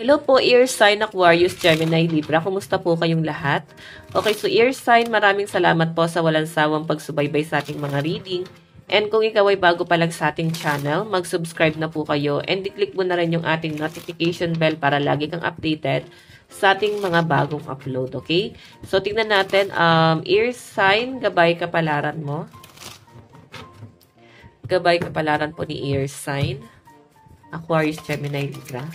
Hello po, Ear Sign, Aquarius, Gemini, Libra. Kumusta po kayong lahat? Okay, so Ear Sign, maraming salamat po sa walang sawang pagsubaybay sa ating mga reading. And kung ikaw ay bago pa lang sa ating channel, mag-subscribe na po kayo and i-click mo na rin yung ating notification bell para lagi kang updated sa ating mga bagong upload, okay? So, tingnan natin, Ear Sign, gabay kapalaran mo. Gabay kapalaran po ni Ear Sign, Aquarius, Gemini, Libra.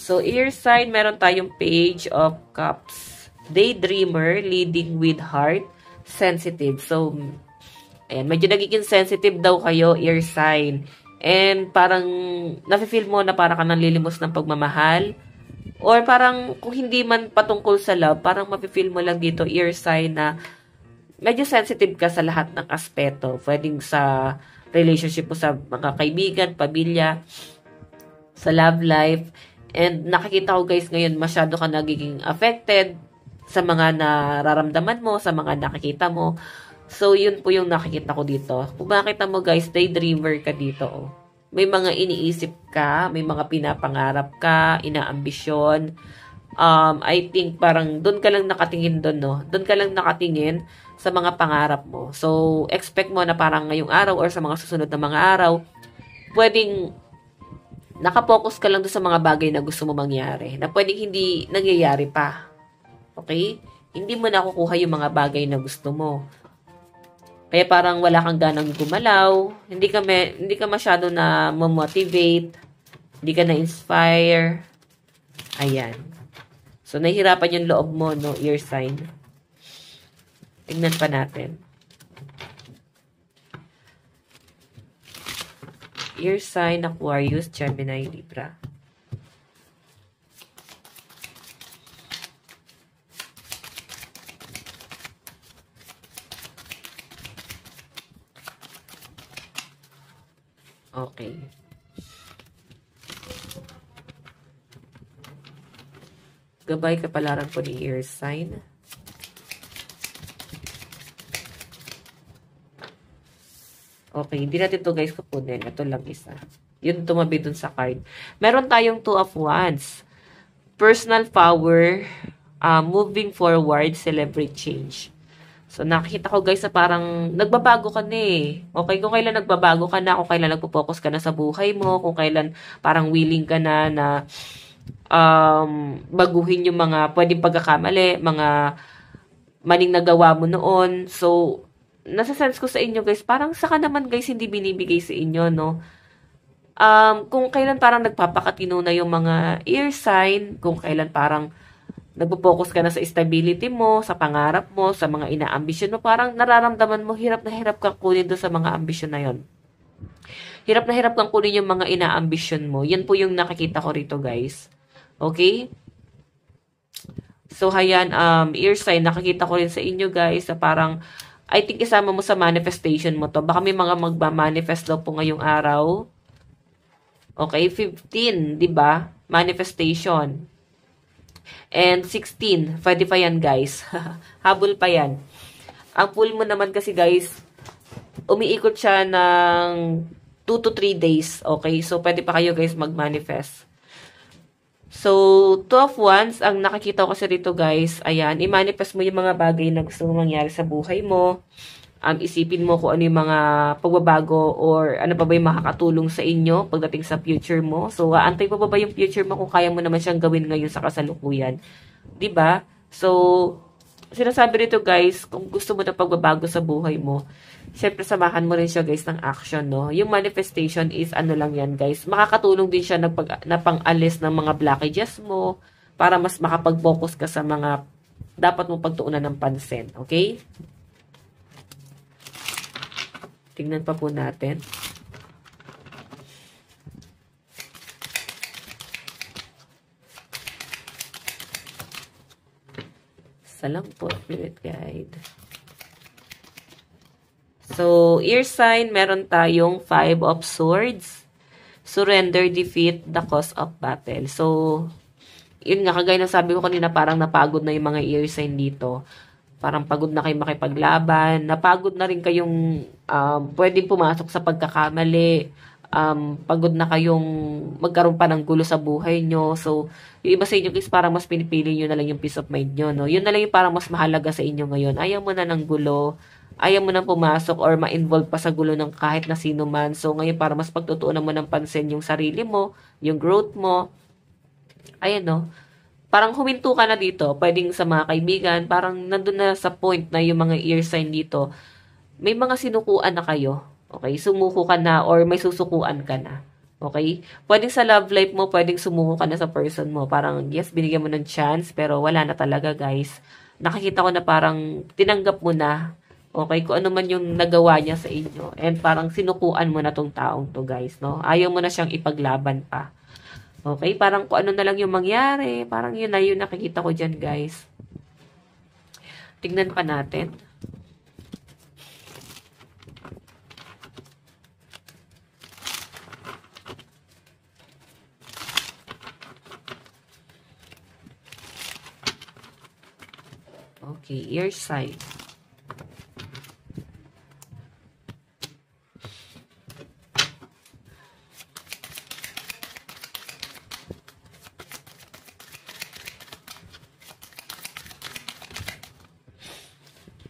So, Ear Sign, meron tayong Page of Cups. Daydreamer, leading with heart, sensitive. So, ayan, medyo nagiging sensitive daw kayo, Ear Sign. And parang, nafe-feel mo na parang ka nanlilimos ng pagmamahal. Or parang, kung hindi man patungkol sa love, parang mafe-feel mo lang dito, Ear Sign, na medyo sensitive ka sa lahat ng aspeto. Pwedeng sa relationship mo sa mga kaibigan, pamilya, sa love life. And nakikita ko guys ngayon masyado ka nagiging affected sa mga nararamdaman mo, sa mga nakikita mo. So, yun po yung nakikita ko dito. Kung makita mo guys, daydreamer ka dito. Oh. May mga iniisip ka, may mga pinapangarap ka, inaambisyon. I think parang doon ka lang nakatingin doon, no? Doon ka lang nakatingin sa mga pangarap mo. So, expect mo na parang ngayong araw or sa mga susunod na mga araw, pwedeng nakapokus ka lang doon sa mga bagay na gusto mo mangyari, na pwedeng hindi nangyayari pa. Okay? Hindi mo nakukuha yung mga bagay na gusto mo. Kaya parang wala kang ganang gumalaw, hindi ka masyado na motivate, hindi ka na-inspire. Ayan. So, nahihirapan yung loob mo, no, Ear Sign. Tingnan pa natin. Ear Sign, Aquarius, Gemini, Libra. Okay. Gabay kapalaran po ni Ear Sign. Okay, hindi natin to guys kukunin. Ito lang isa. Yun tumabi dun sa card. Meron tayong Two of Wands. Personal power, moving forward, celebrate change. So, nakikita ko guys na parang nagbabago ka na eh. Okay, kung kailan nagbabago ka na, kung kailan nagpo-focus ka na sa buhay mo, kung kailan parang willing ka na baguhin yung mga pwedeng pagkakamali, mga maling nagawa mo noon. So, nasa-sense ko sa inyo guys, parang saka naman guys hindi binibigay sa inyo, no? Kung kailan parang nagpapakatino na yung mga Ear Sign, kung kailan parang nagpo-focus ka na sa stability mo, sa pangarap mo, sa mga inaambisyon mo, parang nararamdaman mo, hirap na hirap kang kunin doon sa mga ambisyon na yon. Hirap na hirap kang kunin yung mga inaambisyon mo. Yan po yung nakikita ko rito guys. Okay? So, hayan, Ear Sign, nakikita ko rin sa inyo guys, na parang I think isama mo sa manifestation mo to. Baka may mga magma-manifest daw po ngayong araw. Okay, 15, di ba? Manifestation. And 16, pwede pa yan guys. Habol pa yan. Ang pool mo naman kasi guys, umiikot siya ng 2 to 3 days. Okay, so pwede pa kayo guys mag-manifest. So, Two of Wands, ang nakikita ko kasi rito guys, ayan, i-manifest mo yung mga bagay na gusto mong mangyari sa buhay mo. Isipin mo kung ano yung mga pagbabago or ano pa ba yung makakatulong sa inyo pagdating sa future mo. So, antay pa ba yung future mo kung kaya mo naman siyang gawin ngayon sa kasalukuyan. 'Di ba? So, sinasabi rito guys, kung gusto mo na pagbabago sa buhay mo, syempre samahan mo rin siya guys ng action, no? Yung manifestation is ano lang yan guys. Makakatulong din siya na pang-alis ng mga blockages mo para mas makapag-focus ka sa mga dapat mong pagtuunan ng pansin. Okay? Tingnan pa po natin. Salam po, Spirit Guide. So, Ear Sign, meron tayong 5 of Swords. Surrender, defeat, the cause of battle. So, yun nga, kagaya ng sabi ko kanina, parang napagod na yung mga Ear Sign dito. Parang pagod na kayo makipaglaban, napagod na rin kayong pwedeng pumasok sa pagkakamali, pagod na kayong magkaroon pa ng gulo sa buhay nyo. So, yung iba sa inyo guys, parang mas pinipili nyo na lang yung peace of mind nyo, no? Yun na lang yung parang mas mahalaga sa inyo ngayon. Ayaw mo na ng gulo, ayaw mo nang pumasok or ma-involve pa sa gulo ng kahit na sino man. So, ngayon para mas pagtutuunan mo ng pansin yung sarili mo, yung growth mo. Ayan, no? Parang huminto ka na dito, pwedeng sa mga kaibigan, parang nandun na sa point na yung mga ear sign dito, may mga sinukuan na kayo. Okay? Sumuko ka na or may susukuan ka na. Okay? Pwedeng sa love life mo, pwedeng sumuko ka na sa person mo. Parang, yes, binigyan mo ng chance, pero wala na talaga, guys. Nakikita ko na parang tinanggap mo na. Okay? Kung ano man yung nagawa niya sa inyo. And parang sinukuan mo na tong taong to, guys. No? Ayaw mo na siyang ipaglaban pa. Okay? Parang kung ano na lang yung mangyari. Parang yun na yun nakikita ko dyan, guys. Tignan pa natin. Okay, ear sign.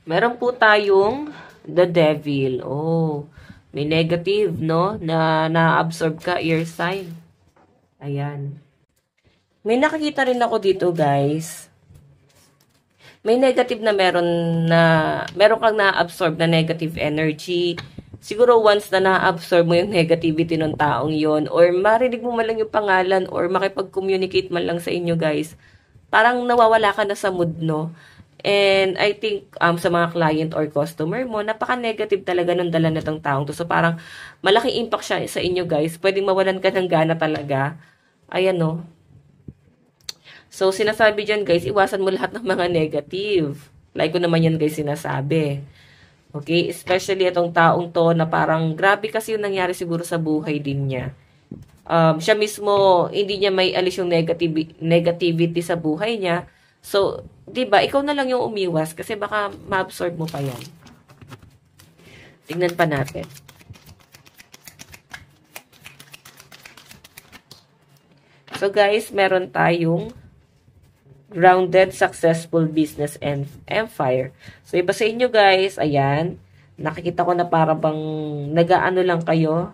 Meron po tayong the devil. Oh, may negative, no? Na na-absorb ka, ear sign. Ayan. May nakikita rin ako dito, guys. May negative na meron kang na-absorb na negative energy. Siguro once na na-absorb mo yung negativity ng taong yon or marinig mo man lang yung pangalan or makipag-communicate man lang sa inyo, guys, parang nawawala ka na sa mood, no? And I think sa mga client or customer mo, napaka-negative talaga ng dala na tong taong to. So parang malaking impact siya sa inyo, guys. Pwedeng mawalan ka ng gana talaga. Ayan, no? So sinasabi dyan, guys, iwasan mo lahat ng mga negative. Like ko naman yan, guys, sinasabi. Okay? Especially itong taong to na parang grabe kasi yung nangyari siguro sa buhay din niya. Siya mismo, hindi niya may alis yung negativity sa buhay niya. So, 'di ba, ikaw na lang yung umiwas kasi baka ma-absorb mo pa 'yan. Tingnan pa natin. So guys, meron tayong grounded, successful business and empire. So iba sa inyo, guys, ayan, nakikita ko na para bang nagaano lang kayo,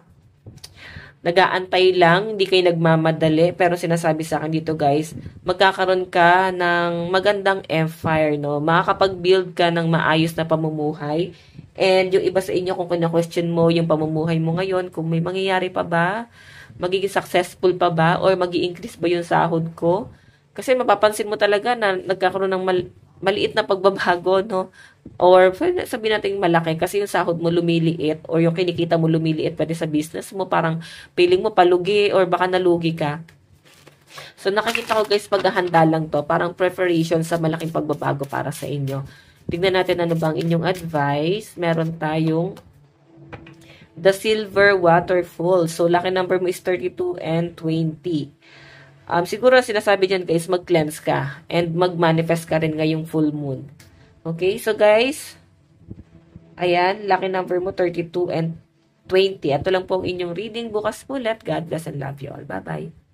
nagaantay lang, hindi kayo nagmamadali, pero sinasabi sa akin dito, guys, magkakaroon ka ng magandang empire, no? Makakapag-build ka ng maayos na pamumuhay. And yung iba sa inyo, kung kina-question mo yung pamumuhay mo ngayon, kung may mangyayari pa ba, magiging successful pa ba, or magi-increase ba yung sahod ko? Kasi mapapansin mo talaga na nagkakaroon ng maliit na pagbabago, no? Or sabihin natin malaki kasi yung sahod mo lumiliit or yung kinikita mo lumiliit pwede sa business mo, parang feeling mo palugi or baka nalugi ka. So nakikita ko, guys, paghahanda lang to, parang preparation sa malaking pagbabago para sa inyo. Tignan natin ano bang inyong advice. Meron tayong the silver waterfall. So lucky number mo is 32 and 20. Siguro sinasabi dyan, guys, mag-cleanse ka and mag-manifest ka rin ngayong full moon. Okay, so guys, ayan, lucky number mo 32 and 20. Ito lang po ang inyong reading. Bukas po ulit. God bless and love you all. Bye-bye.